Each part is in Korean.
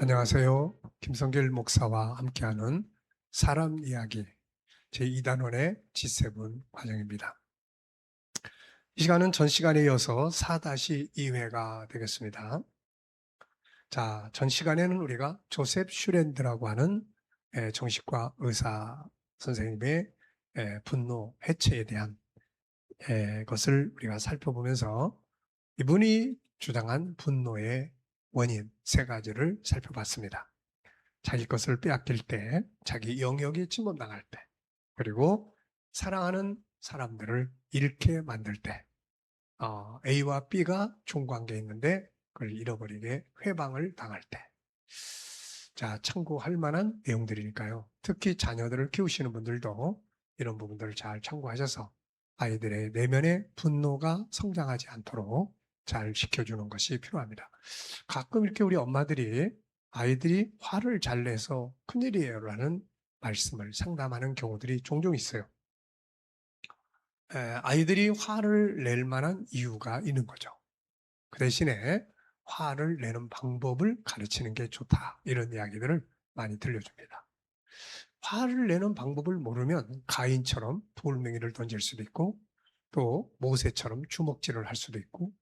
안녕하세요. 김성길 목사와 함께하는 사람 이야기 제2단원의 G7 과정입니다. 이 시간은 전 시간에 이어서 4-2회가 되겠습니다. 자, 전 시간에는 우리가 조셉 슈랜드라고 하는 정신과 의사 선생님의 분노 해체에 대한 것을 우리가 살펴보면서 이분이 주장한 분노의 원인 3가지를 살펴봤습니다. 자기 것을 빼앗길 때, 자기 영역에 침범당할 때, 그리고 사랑하는 사람들을 잃게 만들 때, A와 B가 총관계에 있는데 그걸 잃어버리게 회방을 당할 때. 자, 참고할 만한 내용들이니까요. 특히 자녀들을 키우시는 분들도 이런 부분들을 잘 참고하셔서 아이들의 내면의 분노가 성장하지 않도록 잘 지켜주는 것이 필요합니다. 가끔 이렇게 우리 엄마들이 아이들이 화를 잘 내서 큰일이에요 라는 말씀을 상담하는 경우들이 종종 있어요. 아이들이 화를 낼 만한 이유가 있는 거죠. 그 대신에 화를 내는 방법을 가르치는 게 좋다, 이런 이야기들을 많이 들려줍니다. 화를 내는 방법을 모르면 가인처럼 돌멩이를 던질 수도 있고, 또 모세처럼 주먹질을 할 수도 있고,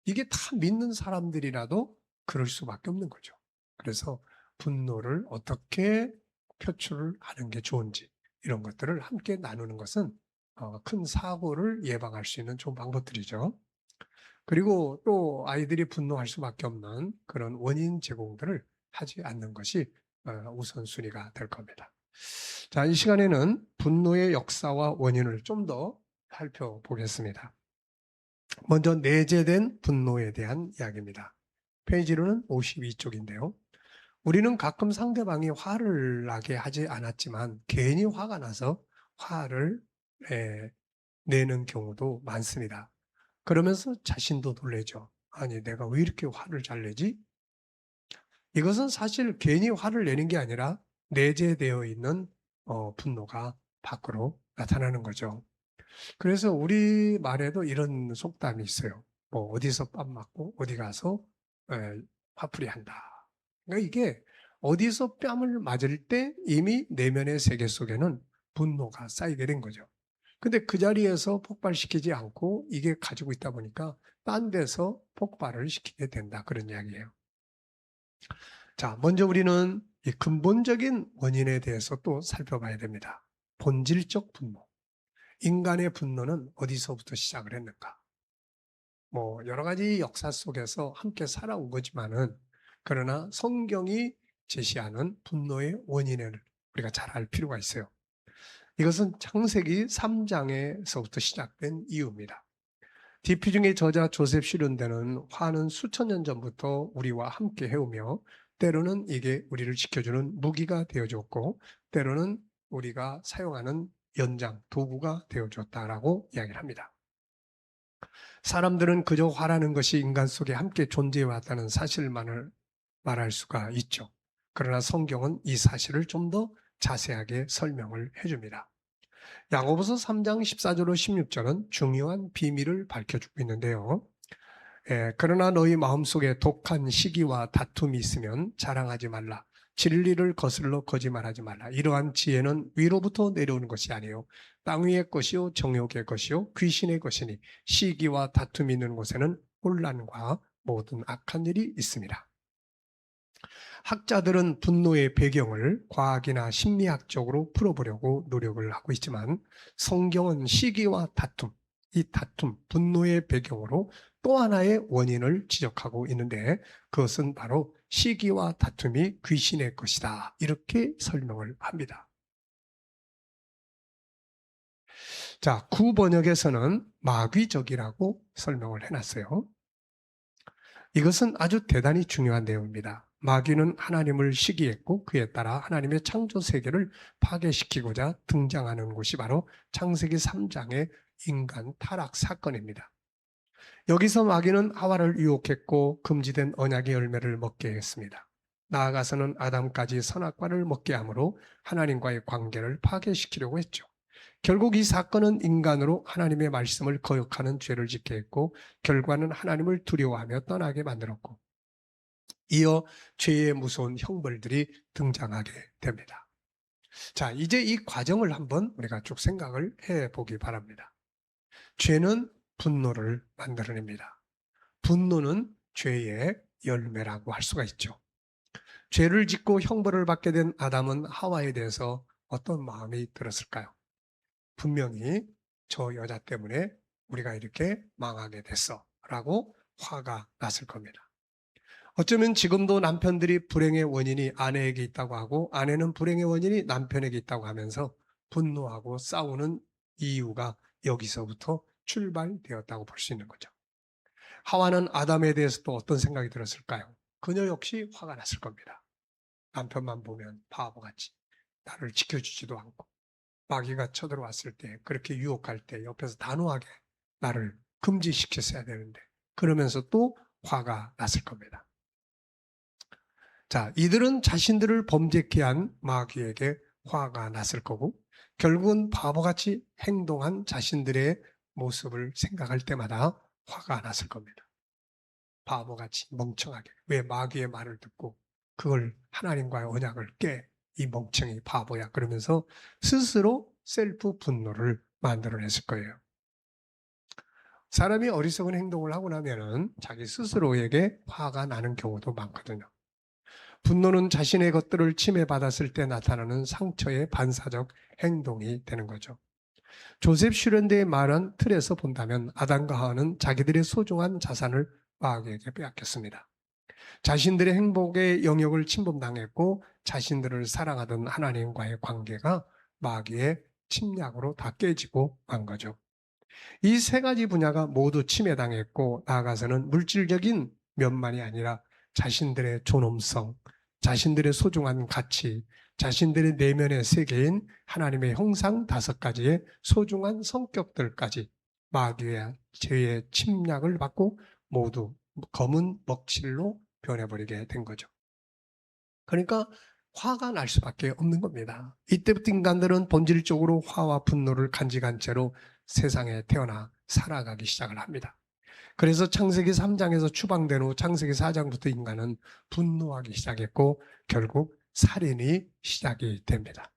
이게 다 믿는 사람들이라도 그럴 수밖에 없는 거죠. 그래서 분노를 어떻게 표출을 하는 게 좋은지, 이런 것들을 함께 나누는 것은 큰 사고를 예방할 수 있는 좋은 방법들이죠. 그리고 또 아이들이 분노할 수밖에 없는 그런 원인 제공들을 하지 않는 것이 우선순위가 될 겁니다. 자, 이 시간에는 분노의 역사와 원인을 좀 더 살펴보겠습니다. 먼저 내재된 분노에 대한 이야기입니다. 페이지로는 52쪽인데요. 우리는 가끔 상대방이 화를 나게 하지 않았지만 괜히 화가 나서 화를 내는 경우도 많습니다. 그러면서 자신도 놀라죠. 아니, 내가 왜 이렇게 화를 잘 내지? 이것은 사실 괜히 화를 내는 게 아니라 내재되어 있는 분노가 밖으로 나타나는 거죠. 그래서 우리 말에도 이런 속담이 있어요. 뭐 어디서 뺨 맞고 어디 가서 화풀이 한다. 그러니까 이게 어디서 뺨을 맞을 때 이미 내면의 세계 속에는 분노가 쌓이게 된 거죠. 근데 그 자리에서 폭발시키지 않고 이게 가지고 있다 보니까 딴 데서 폭발을 시키게 된다, 그런 이야기예요. 자, 먼저 우리는 이 근본적인 원인에 대해서 또 살펴봐야 됩니다. 본질적 분노. 인간의 분노는 어디서부터 시작을 했는가? 뭐 여러 가지 역사 속에서 함께 살아온 거지만은, 그러나 성경이 제시하는 분노의 원인을 우리가 잘 알 필요가 있어요. 이것은 창세기 3장에서부터 시작된 이유입니다. 디피중의 저자 조셉 슈른데는 화는 수천 년 전부터 우리와 함께 해오며 때로는 이게 우리를 지켜주는 무기가 되어줬고, 때로는 우리가 사용하는 연장, 도구가 되어줬다라고 이야기를 합니다. 사람들은 그저 화라는 것이 인간 속에 함께 존재해왔다는 사실만을 말할 수가 있죠. 그러나 성경은 이 사실을 좀 더 자세하게 설명을 해줍니다. 야고보서 3장 14절로 16절은 중요한 비밀을 밝혀주고 있는데요. 그러나 너희 마음속에 독한 시기와 다툼이 있으면 자랑하지 말라. 진리를 거슬러 거짓말하지 말라. 이러한 지혜는 위로부터 내려오는 것이 아니요 땅 위의 것이요 정욕의 것이요 귀신의 것이니 시기와 다툼이 있는 곳에는 혼란과 모든 악한 일이 있습니다. 학자들은 분노의 배경을 과학이나 심리학적으로 풀어보려고 노력을 하고 있지만, 성경은 시기와 다툼, 이 다툼, 분노의 배경으로 또 하나의 원인을 지적하고 있는데, 그것은 바로 시기와 다툼이 귀신의 것이다, 이렇게 설명을 합니다. 자, 구번역에서는 마귀적이라고 설명을 해놨어요. 이것은 아주 대단히 중요한 내용입니다. 마귀는 하나님을 시기했고 그에 따라 하나님의 창조 세계를 파괴시키고자 등장하는 곳이 바로 창세기 3장의 인간 타락 사건입니다. 여기서 마귀는 하와를 유혹했고 금지된 언약의 열매를 먹게 했습니다. 나아가서는 아담까지 선악과를 먹게 함으로 하나님과의 관계를 파괴시키려고 했죠. 결국 이 사건은 인간으로 하나님의 말씀을 거역하는 죄를 짓게 했고, 결과는 하나님을 두려워하며 떠나게 만들었고, 이어 죄의 무서운 형벌들이 등장하게 됩니다. 자, 이제 이 과정을 한번 우리가 쭉 생각을 해 보기 바랍니다. 죄는 분노를 만들어냅니다. 분노는 죄의 열매라고 할 수가 있죠. 죄를 짓고 형벌을 받게 된 아담은 하와에 대해서 어떤 마음이 들었을까요? 분명히 저 여자 때문에 우리가 이렇게 망하게 됐어 라고 화가 났을 겁니다. 어쩌면 지금도 남편들이 불행의 원인이 아내에게 있다고 하고 아내는 불행의 원인이 남편에게 있다고 하면서 분노하고 싸우는 이유가 여기서부터 출발되었다고 볼 수 있는 거죠. 하와는 아담에 대해서 또 어떤 생각이 들었을까요? 그녀 역시 화가 났을 겁니다. 남편만 보면 바보같이 나를 지켜주지도 않고 마귀가 쳐들어왔을 때 그렇게 유혹할 때 옆에서 단호하게 나를 금지시켰어야 되는데 그러면서 또 화가 났을 겁니다. 자, 이들은 자신들을 범죄케 한 마귀에게 화가 났을 거고 결국은 바보같이 행동한 자신들의 모습을 생각할 때마다 화가 났을 겁니다. 바보같이 멍청하게 왜 마귀의 말을 듣고 그걸 하나님과의 언약을 깨 이 멍청이 바보야 그러면서 스스로 셀프 분노를 만들어냈을 거예요. 사람이 어리석은 행동을 하고 나면은 자기 스스로에게 화가 나는 경우도 많거든요. 분노는 자신의 것들을 침해받았을 때 나타나는 상처의 반사적 행동이 되는 거죠. 조셉 슈련드의 말은 틀에서 본다면 아담과 하와는 자기들의 소중한 자산을 마귀에게 빼앗겼습니다. 자신들의 행복의 영역을 침범당했고 자신들을 사랑하던 하나님과의 관계가 마귀의 침략으로 다 깨지고 만 거죠. 이 세 가지 분야가 모두 침해당했고 나아가서는 물질적인 면만이 아니라 자신들의 존엄성, 자신들의 소중한 가치, 자신들의 내면의 세계인 하나님의 형상 5가지의 소중한 성격들까지 마귀의 죄의 침략을 받고 모두 검은 먹칠로 변해버리게 된 거죠. 그러니까 화가 날 수밖에 없는 겁니다. 이때부터 인간들은 본질적으로 화와 분노를 간직한 채로 세상에 태어나 살아가기 시작을 합니다. 그래서 창세기 3장에서 추방된 후 창세기 4장부터 인간은 분노하기 시작했고 결국 살인이 시작이 됩니다.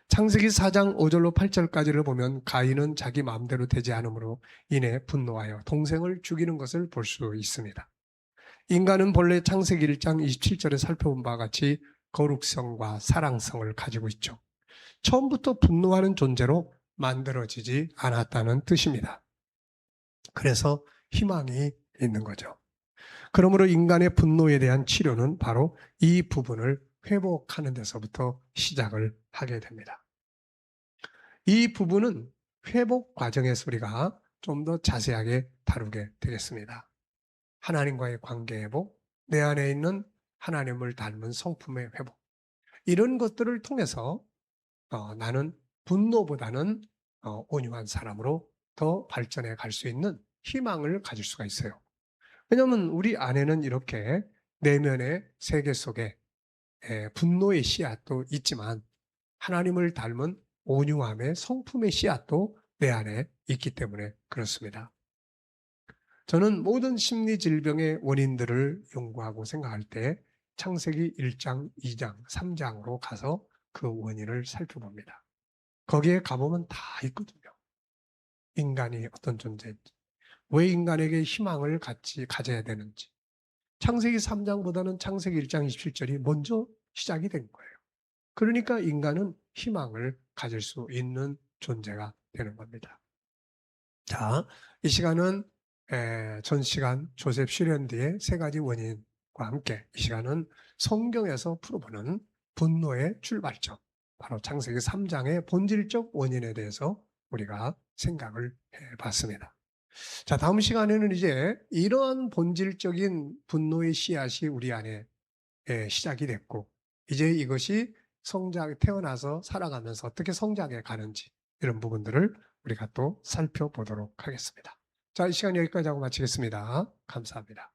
창세기 4장 5절로 8절까지를 보면 가인은 자기 마음대로 되지 않음으로 인해 분노하여 동생을 죽이는 것을 볼 수 있습니다. 인간은 본래 창세기 1장 27절에 살펴본 바와 같이 거룩성과 사랑성을 가지고 있죠. 처음부터 분노하는 존재로 만들어지지 않았다는 뜻입니다. 그래서 희망이 있는 거죠. 그러므로 인간의 분노에 대한 치료는 바로 이 부분을 회복하는 데서부터 시작을 하게 됩니다. 이 부분은 회복 과정에서 우리가 좀 더 자세하게 다루게 되겠습니다. 하나님과의 관계 회복, 내 안에 있는 하나님을 닮은 성품의 회복, 이런 것들을 통해서 나는 분노보다는 온유한 사람으로 더 발전해 갈 수 있는 희망을 가질 수가 있어요. 왜냐하면 우리 안에는 이렇게 내면의 세계 속에 분노의 씨앗도 있지만 하나님을 닮은 온유함의 성품의 씨앗도 내 안에 있기 때문에 그렇습니다. 저는 모든 심리 질병의 원인들을 연구하고 생각할 때 창세기 1장, 2장, 3장으로 가서 그 원인을 살펴봅니다. 거기에 가보면 다 있거든요. 인간이 어떤 존재인지, 왜 인간에게 희망을 같이 가져야 되는지. 창세기 3장보다는 창세기 1장 27절이 먼저 시작이 된 거예요. 그러니까 인간은 희망을 가질 수 있는 존재가 되는 겁니다. 자, 이 시간은 전 시간 조셉 슈련드의 3가지 원인과 함께 이 시간은 성경에서 풀어보는 분노의 출발점, 바로 창세기 3장의 본질적 원인에 대해서 우리가 생각을 해봤습니다. 자, 다음 시간에는 이제 이러한 본질적인 분노의 씨앗이 우리 안에 시작이 됐고 이제 이것이 태어나서 살아가면서 어떻게 성장해 가는지 이런 부분들을 우리가 또 살펴보도록 하겠습니다. 자, 이 시간 여기까지 하고 마치겠습니다. 감사합니다.